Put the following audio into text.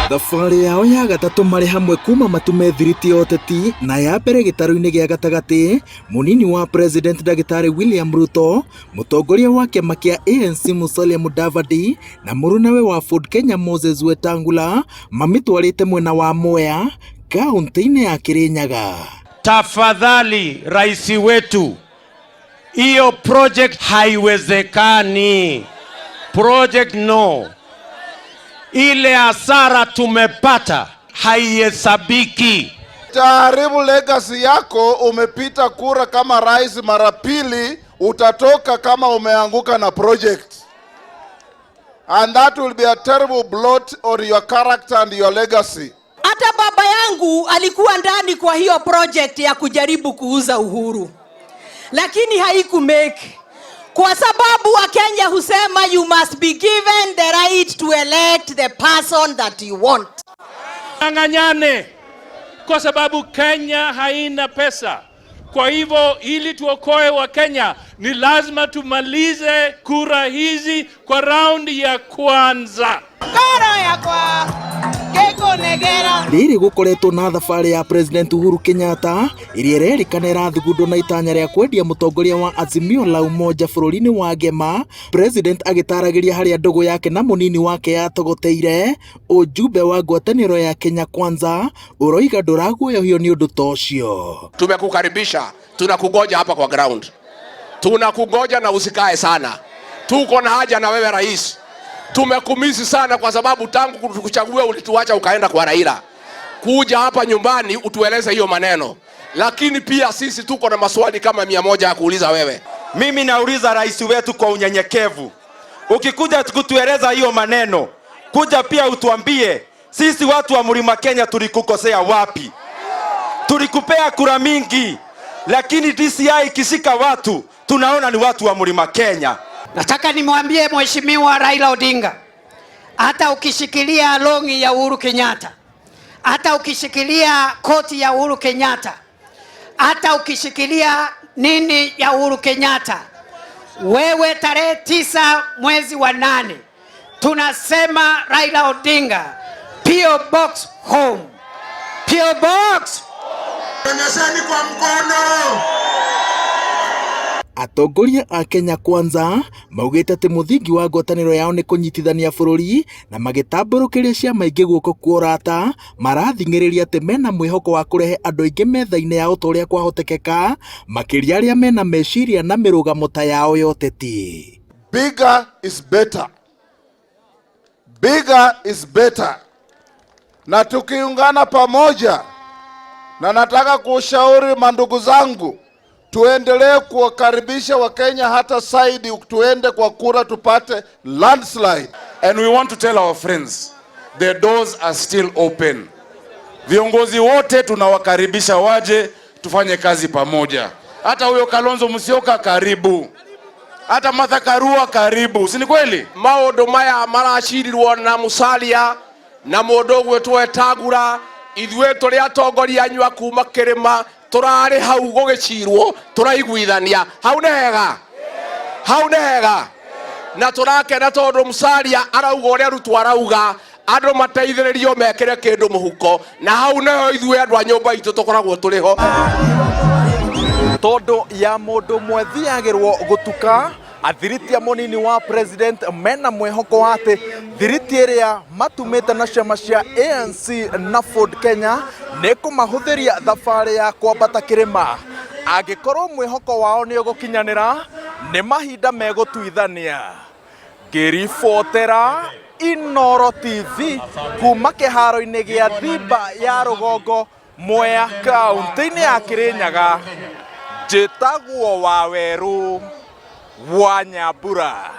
Thabarĩ yao ya gatatũ marĩ hamwe kuma matume thiriti ya ũteti na ya mbere gĩtarũ-inĩ gĩa gatagatĩ, mũnini wa president Ndagĩtarĩ William Ruto, mũtongoria wa kĩama kĩa ANC Musalia Mudavadi na mũrunawe wa Ford Kenya Moses Wetangula mamitwarĩte mwena wa Mwea, kaunti-inĩ ya Kirinyaga. Tafadhali rais wetu, hiyo project haiwezekani. Project no. Ile hasara tumepata haihesabiki. Taharibu legacy yako. Umepita kura kama rais mara pili, utatoka kama umeanguka na project. And that will be a terrible blot on your character and your legacy. Hata baba yangu alikuwa ndani kwa hiyo project ya kujaribu kuuza uhuru, lakini haikumake. Kwa sababu wa Kenya husema you must be given the right to elect the person that you want. Anganyane kwa sababu Kenya haina pesa. Kwa hivyo ili tuokoe wa Kenya ni lazima tumalize kura hizi kwa raundi ya kwanza. Rĩrĩ gũkoretwo na thabarĩ ya President Uhuru Kenyatta ĩrĩa ĩrerĩkana ĩrathugundwo na itanya rĩa kwendia mũtongoria wa Azimio la Umoja bũrũri-inĩ wa Ngema, President agĩtaragĩria harĩa ndogo yake na mũnini wake yatogoteire. Ujumbe wa ngwatanĩro ya Kenya Kwanza ũroiga ndũraguoyohio nĩ ũndũ ta ũcio. Tumekukaribisha, tunakugoja hapa kwa ground, tunakugoja na usikae sana. Tuko na haja na wewe rais. Tumekumisi sana kwa sababu tangu kuchagua ulituacha ukaenda kwa Raila. Kuja hapa nyumbani utueleze hiyo maneno. Lakini pia sisi tuko na maswali kama 100 ya kuuliza wewe. Mimi nauliza rais wetu kwa unyenyekevu, ukikuja kutueleza hiyo maneno, kuja pia utuambie sisi watu wa Mlima Kenya tulikukosea wapi? Tulikupea kura mingi, lakini DCI ikishika watu tunaona ni watu wa Mlima Kenya. Nataka nimwambie Mheshimiwa Raila Odinga, hata ukishikilia longi ya Uhuru Kenyatta, hata ukishikilia koti ya Uhuru Kenyatta, hata ukishikilia nini ya Uhuru Kenyatta, wewe tarehe 9 mwezi wa 8 tunasema Raila Odinga, PO Box home. PO Box. Onyesheni kwa mkono. Atongoria a Kenya Kwanza maugĩte atĩ mũthingi wa ngwatanĩro yao nĩ kũnyitithania bũrũri na magĩtambũrũkĩria ciama ingĩ guoko kwa ũrata, marathing'ĩrĩria atĩ mena mwĩhoko wa kũrehe andũ aingĩ metha-inĩ ya ũtorĩa kwahotekeka, makĩria arĩa mena meciria na mĩrũgamo ta yao ya ũteti. Bigger is better. Bigger is better. Na tukiungana pamoja, na nataka kushauri mandugu zangu, tuendelee kuwakaribisha Wakenya hata saidi, tuende kwa kura tupate landslide. And we want to tell our friends, the doors are still open. Viongozi wote tunawakaribisha waje tufanye kazi pamoja. Hata huyo Kalonzo Musyoka karibu. Hata Martha Karua karibu. Si ni kweli? Maũndũ maya maracirirwo na Musalia na mũndũ gwĩtwo Wetangula, ithuĩ tũrĩ atongoria anyu a kuma kĩrĩma turare hau gũgĩcirwo, tũraiguithania. Hau nĩ hega. Hau nĩ hega. Na tũrakena tondũ Musalia arauga ũrĩa Ruto arauga, andũ mateithĩrĩrio mekĩre kĩndũ mũhuko, na hau nĩho ithuĩ andũ a nyũmba itũ tũkoragwo tũrĩ ho. Tondũ ya mũndũ mwe thiagĩrwo gũtuka, athiriti ya mũnini wa president mena mwĩhoko wa atĩ thiriti ĩrĩa matumĩte na ciama cia ANC na Ford Kenya nĩ kũmahũthĩria thabarĩ ya kwambata kĩrĩma. Angĩkorwo mwĩhoko wao nĩ ũgũkinyanĩra, nĩ mahinda megũtuithania. Ngĩribotera Inooro TV kuma kĩharo-inĩ gĩa Thiba ya Rũgongo, Mwea, kaunti-inĩ ya Kirinyaga, njĩtagwo Waweru wa Nyambura.